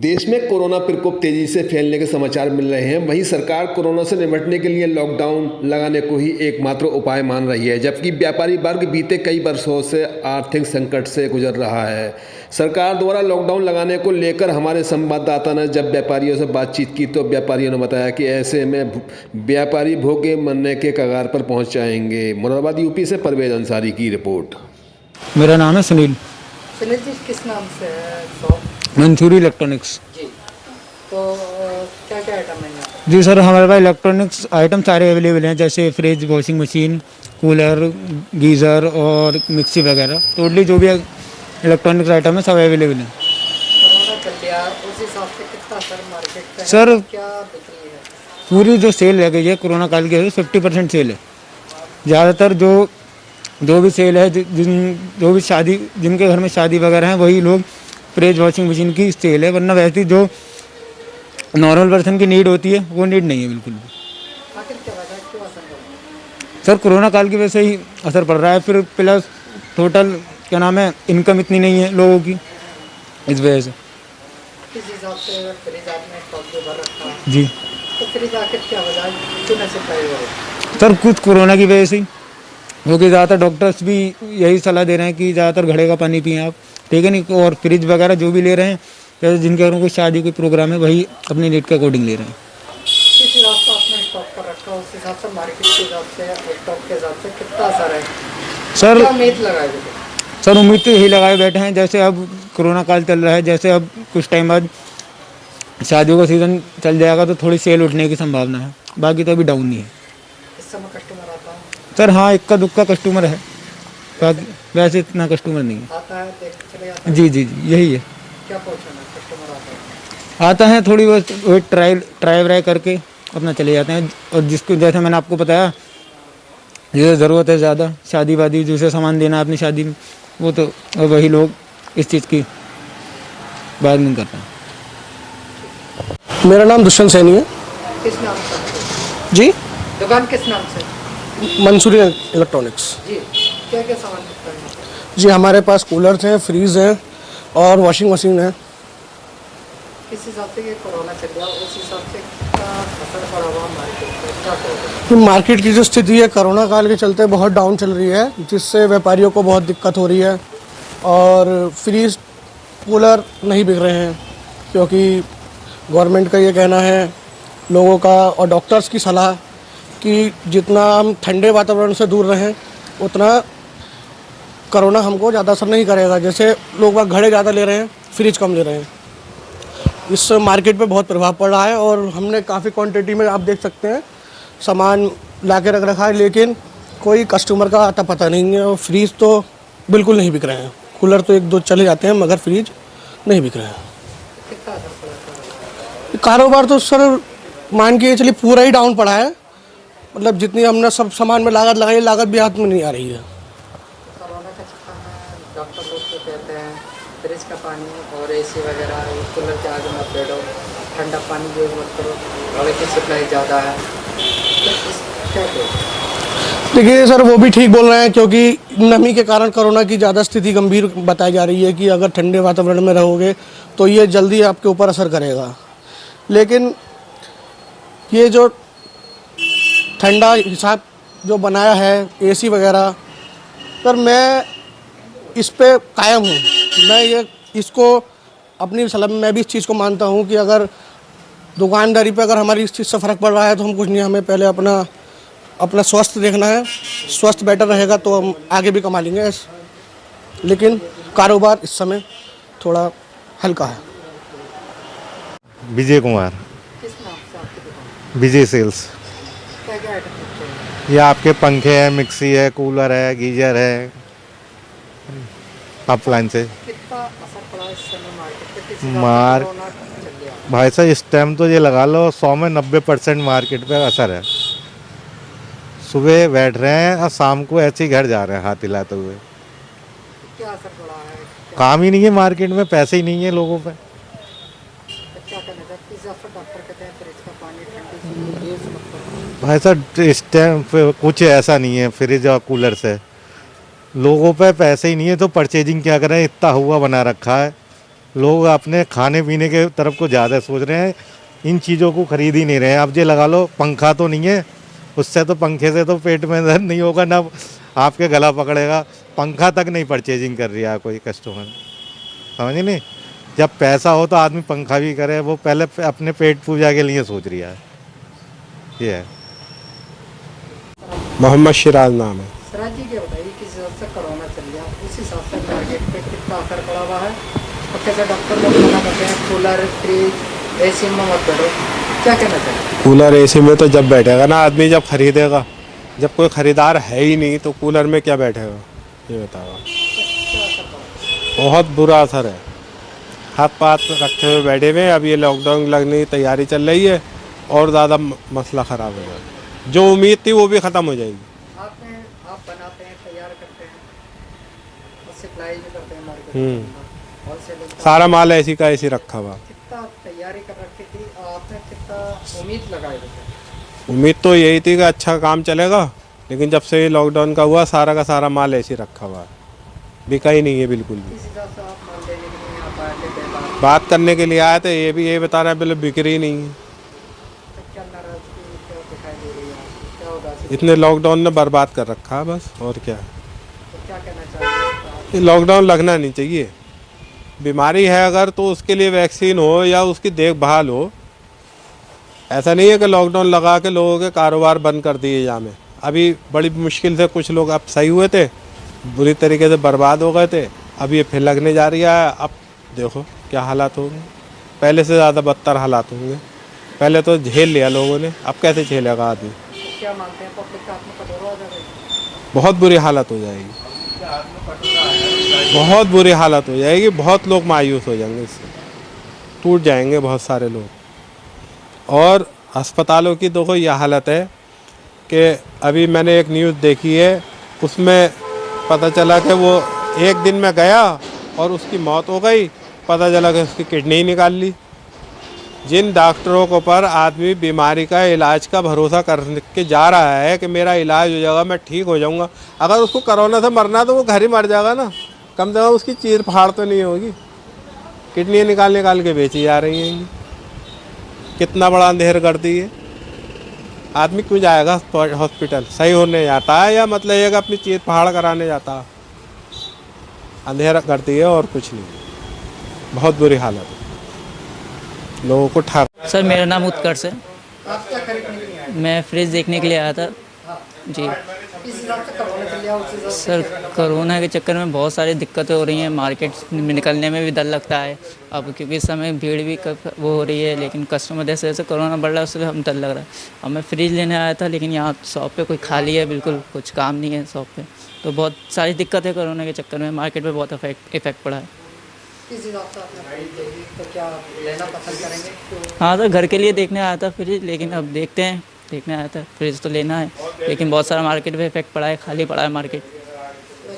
देश में कोरोना प्रकोप तेजी से फैलने के समाचार मिल रहे हैं। वहीं सरकार कोरोना से निपटने के लिए लॉकडाउन लगाने को ही एकमात्र उपाय मान रही है, जबकि व्यापारी वर्ग बीते कई वर्षों से आर्थिक संकट से गुजर रहा है। सरकार द्वारा लॉकडाउन लगाने को लेकर हमारे संवाददाता ने जब व्यापारियों से बातचीत की तो व्यापारियों ने बताया कि ऐसे में व्यापारी भूखे मरने के कगार पर पहुँच जाएंगे। मुरादाबाद यूपी से परवेज अंसारी की रिपोर्ट। मेरा नाम है सुनील। सुनील जी, किस नाम से है शॉप? मंसूरी इलेक्ट्रॉनिक्स जी। तो क्या क्या आइटम है यहाँ पे? जी सर, हमारे पास इलेक्ट्रॉनिक्स आइटम सारे अवेलेबल हैं, जैसे fridge, washing machine, cooler, geyser और मिक्सी वगैरह। टोटली जो भी इलेक्ट्रॉनिक्स आइटम है सब अवेलेबल हैं। कोरोना चल गया, उस हिसाब से कितना असर मार्केट पे है? सर, क्या बिक्री है? पूरी जो सेल लग गई है कोरोना काल की 50% सेल है। ज़्यादातर जो भी सेल है, जो भी शादी, जिनके घर में शादी वगैरह है वही लोग फ्रिज, वॉशिंग मशीन की सेल है, वरना वैसे जो नॉर्मल पर्सन की नीड होती है वो नीड नहीं है बिल्कुल भी। आखिर क्या वजह, क्यों असर पड़ रहा है? सर, कोरोना काल की वजह से ही असर पड़ रहा है, फिर प्लस टोटल क्या नाम है, इनकम इतनी नहीं है लोगों की, इस वजह से। किस हिसाब से फ्रिज आपने स्टॉक पे भर रखा है? जी तो फ्रिज आखिर क्या वजह, क्यों नहीं सप्लाई हो रही? सर, कुछ कोरोना की वजह से ही, क्योंकि ज़्यादातर डॉक्टर्स भी यही सलाह दे रहे हैं कि ज़्यादातर घड़े का पानी पिएं आप, ठीक है नहीं। और फ्रिज वगैरह जो भी ले रहे हैं, जैसे जिनके घरों कोई शादी कोई प्रोग्राम है, वही अपनी नीड के अकॉर्डिंग ले रहे हैं। किस हिसाब से आपने स्टॉक कर रखा है, उस हिसाब से मार्केट के हिसाब से, स्टॉक के हिसाब से कितना असर है? सर क्या उम्मीद लगाए थे? सर उम्मीद तो यही लगाए बैठे हैं, जैसे अब कोरोना काल चल रहा है, जैसे अब कुछ टाइम बाद शादियों का सीज़न चल जाएगा तो थोड़ी सेल उठने की संभावना है, बाकी तो अभी डाउन ही है। इस समय कस्टमर आता है? सर हाँ, इक्का दुक्का कस्टमर है, बाकी वैसे इतना कस्टमर नहीं है। आता है, देख के चले जाता है? जी जी जी, यही है। क्या पहुँचाना है? कस्टमर आता है? आता है, थोड़ी बहुत वही ट्राई व्राई करके अपना चले जाते हैं। और जिसको, जैसे मैंने आपको बताया, जिसे ज़रूरत है ज़्यादा, शादी वादी जिसे सामान देना है अपनी शादी में, वो तो वही लोग इस चीज़ की बार्गेनिंग करते हैं। मेरा नाम दुष्यंत सैनी है। किस नाम से? जी, दुकान किस नाम से? मंसूरी इलेक्ट्रॉनिक्स। जी। क्या क्या सामान बिकता है यहाँ पे? जी, हमारे पास कूलर्स हैं, फ्रीज हैं और वॉशिंग मशीन है। किस हिसाब से ये कोरोना चल गया, उस हिसाब से कितना असर पड़ा हुआ मार्केट पे, क्या करोगे? तो मार्केट की जो स्थिति है कोरोना काल के चलते बहुत डाउन चल रही है, जिससे व्यापारियों को बहुत दिक्कत हो रही है। और फ्रीज, कूलर नहीं बिक रहे हैं, क्योंकि गवर्नमेंट का ये कहना है, लोगों का और डॉक्टर्स की सलाह कि जितना हम ठंडे वातावरण से दूर रहें उतना कोरोना हमको ज़्यादा असर नहीं करेगा। जैसे लोग बाग घड़े ज़्यादा ले रहे हैं, फ्रिज कम ले रहे हैं, इससे मार्केट पे बहुत प्रभाव पड़ रहा है। और हमने काफ़ी क्वांटिटी में, आप देख सकते हैं, सामान ला के रख रखा है, लेकिन कोई कस्टमर का आता पता नहीं है। और फ्रिज तो बिल्कुल नहीं बिक रहे हैं, कूलर तो एक दो चले जाते हैं, मगर फ्रिज नहीं बिक रहे हैं। कितना असर पड़ा? कारोबार तो सर मान के चलिए पूरा ही डाउन पड़ा है। मतलब जितनी हमने सब सामान में लागत लगाई, लागत भी हाथ में नहीं आ रही है। कोरोना के चक्कर में डॉक्टर लोग तो कहते हैं फ्रिज का पानी और एसी वगैरह, कूलर के आगे मत बैठो, ठंडा पानी यूज़ मत करो, घड़े की सप्लाई ज़्यादा है, तो क्या करें? देखिए सर, वो भी ठीक बोल रहे हैं, क्योंकि नमी के कारण कोरोना की ज़्यादा स्थिति गंभीर बताई जा रही है कि अगर ठंडे वातावरण में रहोगे तो ये जल्दी आपके ऊपर असर करेगा। लेकिन ये जो ठंडा हिसाब जो बनाया है, एसी वगैरह, सर मैं इस पे कायम हूँ। मैं ये इसको अपनी सलाह, मैं भी इस चीज़ को मानता हूँ कि अगर दुकानदारी पे अगर हमारी इस चीज़ से फ़र्क पड़ रहा है तो हम कुछ नहीं, हमें पहले अपना स्वास्थ्य देखना है। स्वास्थ्य बेटर रहेगा तो हम आगे भी कमा लेंगे। लेकिन कारोबार इस समय थोड़ा हल्का है। विजय कुमार, किस नाम से आपकी दुकान? विजय सेल्स। क्या क्या आइटम बिकते हैं? ये आपके पंखे हैं, मिक्सी है, कूलर है, गीजर है, अप्लायंस है। कितना असर पड़ा इस समय मार्केट पे? किस हिसाब से मार कोरोना चल गया? भाई साहब, इस टाइम तो ये लगा लो 100 में 90% मार्केट पे असर है। सुबह बैठ रहे हैं और शाम को ऐसे ही घर जा रहे हैं हाथ हिलाते हुए। क्या असर पड़ा है? काम ही नहीं है मार्केट में, पैसे ही नहीं है लोगों पे। क्या करना चाहिए? किस हिसाब से डॉक्टर कहते हैं फ्रिज का पानी, ठंडी चीज़ यूज़ मत करो? भाई साहब, इस टाइम पे कुछ ऐसा नहीं है फ्रिज और कूलर से। लोगों पे पैसे ही नहीं है तो परचेजिंग क्या करें, इतना हुआ बना रखा है, लोग अपने खाने पीने के तरफ को ज़्यादा सोच रहे हैं, इन चीज़ों को खरीद ही नहीं रहे हैं। अब ये लगा लो पंखा तो नहीं है, उससे तो पंखे से तो पेट में दर्द नहीं होगा, ना आपके गला पकड़ेगा, पंखा तक नहीं परचेजिंग कर रहा है कोई कस्टमर, समझ नहीं। जब पैसा हो तो आदमी पंखा भी करे, वो पहले अपने पेट पूजा के लिए सोच रहा है, ये है। मोहम्मद सिराज नाम है। सिराज जी क्या बताइए, किस हिसाब से कोरोना चल गया, उस हिसाब से मार्केट पे कितना असर पड़ा हुआ है, और कैसे डॉक्टर लोग मना करते हैं कूलर फ्रिज एसी में मत बैठो, क्या कहना चाहिए? कूलर एसी में तो जब बैठेगा ना आदमी, जब खरीदेगा, जब कोई ख़रीदार है ही नहीं तो कूलर में क्या बैठेगा, ये बताओ। बहुत बुरा असर है, हाथ पाथ रखे हुए बैठे हुए। अब ये लॉकडाउन लगने की तैयारी चल रही है और ज़्यादा मसला ख़राब हो जाएगा। जो उम्मीद थी वो भी ख़त्म हो जाएगी। आप बनाते हैं, तैयार करते हैं और सप्लाई भी करते हैं मार्केट में, होलसेल सारा माल ऐसी का ऐसी रखा हुआ। कितना तैयारी कर रखी थी और आपने कितना उम्मीद लगाई थी? उम्मीद तो यही थी कि अच्छा काम चलेगा, लेकिन जब से लॉकडाउन का हुआ सारा का सारा माल ऐसे ही रखा हुआ है, बिका ही नहीं है बिल्कुल भी। किस हिसाब से आप माल लेने के लिए यहाँ पर आए थे? पहला बात करने के लिए आए थे, ये भी ये बता रहे हैं बिल्कुल बिक्री ही नहीं है। तो क्या नाराजगी क्या दिखाई दे रही है आपको? क्या उदासी? इतने लॉकडाउन ने बर्बाद कर रखा है बस, और क्या है। तो क्या कहना चाहिए? ये लॉकडाउन लगना नहीं चाहिए। बीमारी है अगर तो उसके लिए वैक्सीन हो या उसकी देखभाल हो। ऐसा नहीं है कि लॉकडाउन लगा के लोगों के कारोबार बंद कर दिए जामे। अभी बड़ी मुश्किल से कुछ लोग अब सही हुए थे, बुरी तरीके से बर्बाद हो गए थे, अब ये फिर लगने जा रही है। अब देखो क्या हालात होंगे, पहले से ज़्यादा बदतर हालात होंगे। पहले तो झेल लिया लोगों ने, अब कैसे झेलेगा आदमी। तो क्या मानते हैं पब्लिक का आत्मा कठोर हो जाएगा? बहुत बुरी हालत हो जाएगी, बहुत बुरी हालत हो जाएगी। बहुत लोग मायूस हो जाएंगे, इससे टूट जाएंगे बहुत सारे लोग। और अस्पतालों की देखो यह हालत है कि अभी मैंने एक न्यूज़ देखी है, उसमें पता चला कि वो एक दिन में गया और उसकी मौत हो गई। पता चला कि उसकी किडनी ही निकाल ली। जिन डॉक्टरों को पर आदमी बीमारी का इलाज का भरोसा करके जा रहा है कि मेरा इलाज हो जाएगा, मैं ठीक हो जाऊंगा, अगर उसको कोरोना से मरना तो वो घर ही मर जाएगा ना, कम से कम उसकी चीर फाड़ तो नहीं होगी। किडनी निकाल के बेची जा रही हैं। कितना बड़ा अंधेर कर दी है। आदमी क्यों जाएगा हॉस्पिटल? सही होने जाता है या मतलब ये कि अपनी चीर फाड़ कराने जाता है? अंधेरा कर दी है और कुछ नहीं। बहुत बुरी हालत है, लोगों को ठाक। सर मेरा नाम उत्कर्ष है। आप क्या खरीदने के लिए आए? मैं फ्रिज देखने के लिए आया था जी। इस हिसाब से कोरोना चल गया, उस हिसाब से सर कोरोना के चक्कर में बहुत सारी दिक्कतें हो रही हैं, मार्केट में निकलने में भी डर लगता है अब, क्योंकि इस समय भीड़ भी वो हो रही है, लेकिन कस्टमर जैसे जैसे कोरोना बढ़ रहा है उससे हम डर लग रहा है। अब मैं फ्रिज लेने आया था, लेकिन यहाँ शॉप पे कोई खाली है, बिल्कुल कुछ काम नहीं है शॉप पे, तो बहुत सारी दिक्कतें कोरोना के चक्कर में मार्केट पे बहुत इफेक्ट पड़ा है। किस हिसाब से आपने खरीद लेगी, तो क्या लेना पसंद करेंगे? तो हाँ सर, घर के लिए देखने आया था फ्रिज, लेकिन अब देखते हैं, देखने आया था फ्रिज तो लेना है, लेकिन बहुत सारा मार्केट पे इफेक्ट पड़ा है, खाली पड़ा है मार्केट।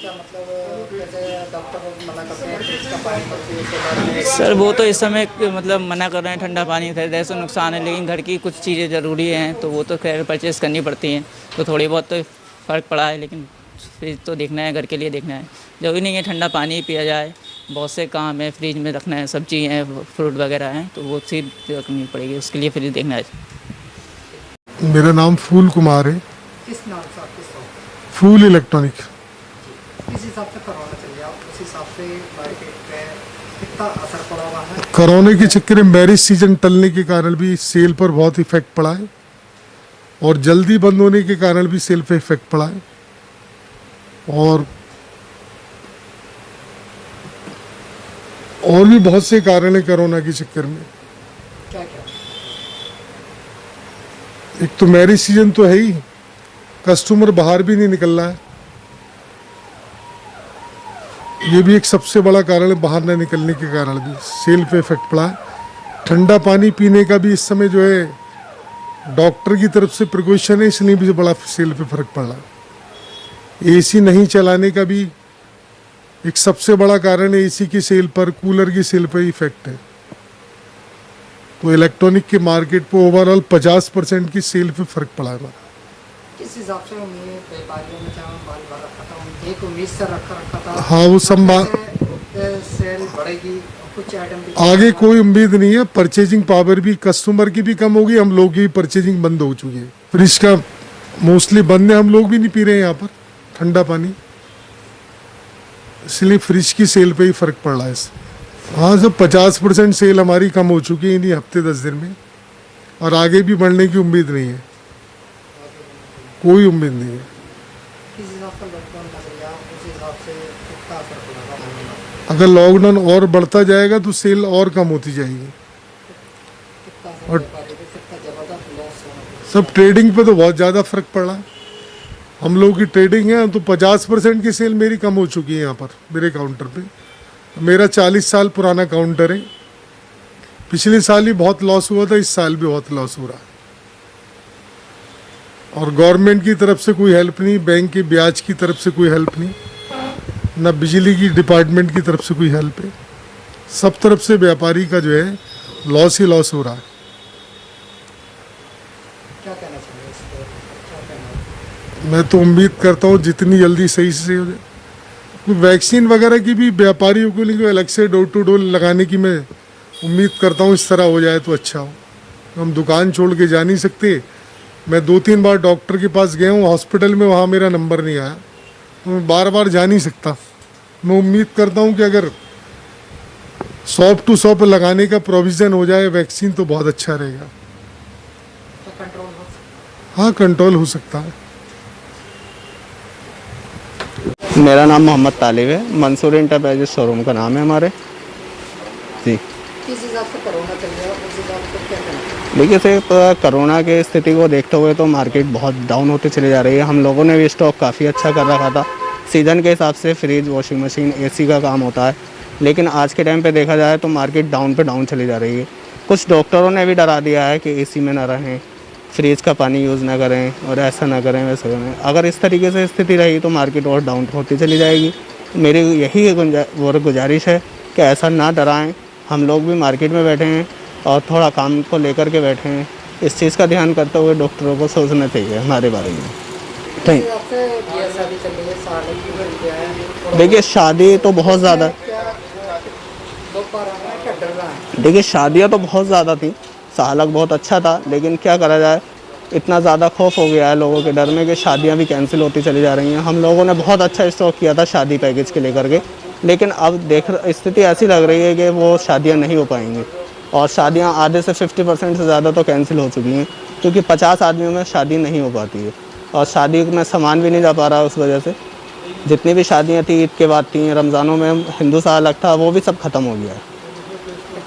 क्या मतलब कैसे डॉक्टर लोग मना करते हैं फ्रिज का पानी मत पियो, उसके बाद में सर वो तो इस समय मतलब मना कर रहे हैं, ठंडा पानी खरीदने से नुकसान है, लेकिन घर की कुछ चीज़ें ज़रूरी हैं तो वो तो खैर परचेज़ करनी पड़ती हैं, तो थोड़ी बहुत तो फ़र्क पड़ा है, लेकिन फ्रिज तो देखना है, घर के लिए देखना है। जरूरी नहीं है ठंडा पानी ही पिया जाए, बहुत से काम है फ्रिज में रखना है, सब्जी हैं, फ्रूट वगैरह हैं, तो वो चीज़ रखनी पड़ेगी, उसके लिए फ्रिज देखना है। मेरा नाम फूल कुमार है। किस नाम से आपकी शॉप? फूल इलेक्ट्रॉनिक। किस हिसाब से कोरोना चल गया, उस हिसाब से मार्केट पे कितना असर पड़ा हुआ है? कोरोना के चक्कर में मैरिज सीजन टलने के कारण भी सेल पर बहुत इफेक्ट पड़ा है, और जल्दी बंद होने के कारण भी सेल पे इफेक्ट पड़ा है, और भी बहुत से कारण है कोरोना के चक्कर में। क्या क्या? एक तो मैरिज सीजन तो है ही, कस्टमर बाहर भी नहीं निकल रहा है, ये भी एक सबसे बड़ा कारण है, बाहर न निकलने के कारण भी सेल पे इफेक्ट पड़ा है। ठंडा पानी पीने का भी इस समय जो है डॉक्टर की तरफ से प्रिकॉशन है, इसलिए भी बड़ा सेल पे फर्क पड़ रहा है। एसी नहीं चलाने का भी एक सबसे बड़ा कारण है, एसी की सेल पर, कूलर की सेल पर इफेक्ट है। तो इलेक्ट्रॉनिक के मार्केट पर ओवरऑल 50% की सेल पे फर्क पड़ा है। किस हिसाब से उम्मीद व्यापारियों में जहाँ माल भर रखा था, एक उम्मीद से रखा था हाँ, वो सब सेल बढ़ेगी, कुछ आइटम भी आगे कोई उम्मीद नहीं है। परचेजिंग पावर भी कस्टमर की भी कम होगी, हम लोग की भी परचेजिंग बंद हो चुकी है। फ्रिज का मोस्टली बंद है, हम लोग भी नहीं पी रहे हैं यहाँ पर ठंडा पानी, इसलिए फ्रिज की सेल पे ही फर्क पड़ रहा है इससे। हाँ सर, 50% सेल हमारी कम हो चुकी है इन्हीं हफ्ते 10 दिन में, और आगे भी बढ़ने की उम्मीद नहीं है, कोई उम्मीद नहीं है। किस हिसाब से लॉकडाउन लगेगा, उस हिसाब से कितना असर पड़ेगा, अगर लॉकडाउन और बढ़ता जाएगा तो सेल और कम होती जाएगी। कितना असर और व्यापारी पे, कितना ज़बरदस्त लॉस होगा। सब ट्रेडिंग पे तो बहुत ज़्यादा फर्क पड़ रहा है। हम लोग की ट्रेडिंग है तो 50% की सेल मेरी कम हो चुकी है यहाँ पर मेरे काउंटर पे। मेरा 40 साल पुराना काउंटर है, पिछले साल ही बहुत लॉस हुआ था, इस साल भी बहुत लॉस हो रहा है। और गवर्नमेंट की तरफ से कोई हेल्प नहीं, बैंक के ब्याज की तरफ से कोई हेल्प नहीं, ना बिजली की डिपार्टमेंट की तरफ से कोई हेल्प है। सब तरफ से व्यापारी का जो है लॉस ही लॉस हो रहा है। क्या कहना चाहिए इस पर, क्या कहना है? मैं तो उम्मीद करता हूँ जितनी जल्दी सही से हो जाए। वैक्सीन वगैरह की भी व्यापारियों के लिए अलग से डोर टू डोर लगाने की मैं उम्मीद करता हूँ, इस तरह हो जाए तो अच्छा हो। हम दुकान छोड़ के जा नहीं सकते। मैं 2-3 बार डॉक्टर के पास गया हूँ हॉस्पिटल में, वहाँ मेरा नंबर नहीं आया, तो मैं बार बार जा नहीं सकता। मैं उम्मीद करता हूँ कि अगर 100% लगाने का प्रोविज़न हो जाए वैक्सीन तो बहुत अच्छा रहेगा। तो कंट्रोल हो सकता हाँ, कंट्रोल हो सकता है। मेरा नाम मोहम्मद तालिब है, मंसूर इंटरप्राइजेज शोरूम का नाम है हमारे जी। है। किस हिसाब से कोरोना चल रहा है, उस हिसाब से क्या कहना चाहिए? देखिए सर, कोरोना की स्थिति को देखते हुए तो मार्केट बहुत डाउन होते चली जा रही है। हम लोगों ने भी स्टॉक काफ़ी अच्छा कर रखा था। सीज़न के हिसाब से फ्रिज, वॉशिंग मशीन, एसी का काम होता है, लेकिन आज के टाइम पे देखा जाए तो मार्केट डाउन पे डाउन चली जा रही है। कुछ डॉक्टरों ने भी डरा दिया है कि एसी में ना रहें, फ्रिज का पानी यूज़ ना करें और ऐसा ना करें वैसा करें। अगर इस तरीके से स्थिति रही तो मार्केट और डाउन होती चली जाएगी। मेरी यही गुजारिश है कि ऐसा ना डराएं। हम लोग भी मार्केट में बैठे हैं और थोड़ा काम को लेकर के बैठे हैं। इस चीज़ का ध्यान करते हुए डॉक्टरों को सोचना चाहिए हमारे बारे में। किस थैंक हिसाब से ये शादी चल रही है, साल की बढ़ गया है। देखिए शादी तो बहुत ज़्यादा, क्या लोग पा रहे हैं, क्या डर रहा है? देखिए शादियाँ तो बहुत ज़्यादा थी, सालक बहुत अच्छा था, लेकिन क्या करा जाए, इतना ज़्यादा खौफ हो गया है लोगों के डर में कि शादियाँ भी कैंसिल होती चली जा रही हैं। हम लोगों ने बहुत अच्छा स्टॉक किया था शादी पैकेज के लेकर के, लेकिन अब स्थिति ऐसी लग रही है कि वो शादियाँ नहीं हो पाएंगी और शादियाँ आधे से 50% से ज़्यादा तो कैंसिल हो चुकी हैं, क्योंकि 50 आदमियों में शादी नहीं हो पाती है और शादी में सामान भी नहीं जा पा रहा है। उस वजह से जितनी भी शादियाँ थी ईद के बाद थी, रमज़ानों में हिंदू सालक था, वो भी सब ख़त्म हो गया है।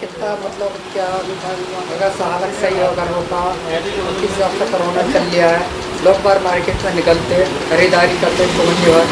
कितना मतलब क्या अगर सालक सही अगर होता तो किस हिसाब से कोरोना चल लिया है, लोग बार मार्केट में निकलते, खरीदारी करते पहुँचे बार,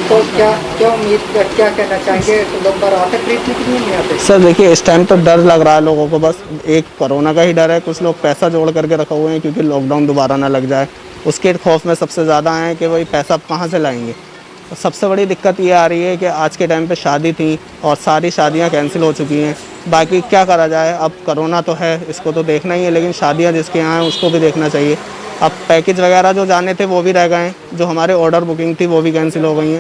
तो क्या क्या उम्मीद, क्या कहना चाहेंगे? तो लोग बार आते खरीदने के लिए नहीं आते? सर देखिए, इस टाइम तो डर लग रहा है लोगों को, बस एक कोरोना का ही डर है। कुछ लोग पैसा जोड़ करके रखे हुए हैं क्योंकि लॉकडाउन दोबारा ना लग जाए, उसके खौफ में सबसे ज़्यादा है कि वही पैसा कहाँ से लाएंगे। तो सबसे बड़ी दिक्कत ये आ रही है कि आज के टाइम पे शादी थी और सारी शादियां कैंसिल हो चुकी हैं। बाकी क्या करा जाए, अब कोरोना तो है, इसको तो देखना ही है, लेकिन शादियां जिसके यहाँ हैं उसको भी देखना चाहिए। अब पैकेज वगैरह जो जाने थे वो भी रह गए हैं, जो हमारे ऑर्डर बुकिंग थी वो भी कैंसिल हो गई हैं।